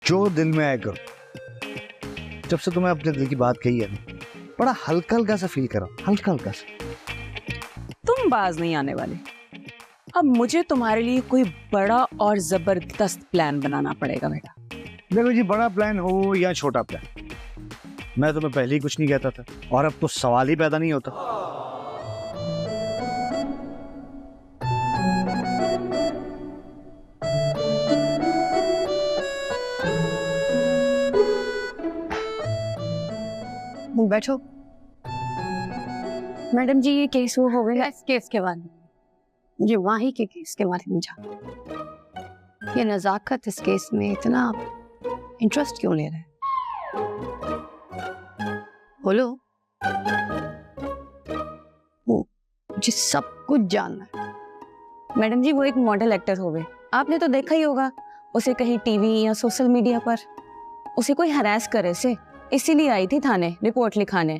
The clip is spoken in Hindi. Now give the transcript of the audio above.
जो दिल में आया करो। जब से तुम्हें अपने दिल की बात कही है ना, बड़ा हल्का हल्का सा फील करा, हल्का हल्का सा। तुम बाज नहीं आने वाले। अब मुझे तुम्हारे लिए कोई बड़ा और जबरदस्त प्लान बनाना पड़ेगा बेटा। देखो जी, बड़ा प्लान हो या छोटा प्लान, मैं तुम्हें पहले ही कुछ नहीं कहता था, और अब तो सवाल ही पैदा नहीं होता। बैठो। मैडम जी, ये केस वो हो गया। इस केस के बारे में, ये वहीं के केस के बारे में जानो। ये नजाकत इस केस में इतना इंटरेस्ट क्यों ले रहा है? बोलो। मुझे सब कुछ जानना है। मैडम जी, वो एक मॉडल एक्टर हो गए, आपने तो देखा ही होगा उसे कहीं टीवी या सोशल मीडिया पर। उसे कोई हरास करे से, इसीलिए आई थी थाने रिपोर्ट लिखाने।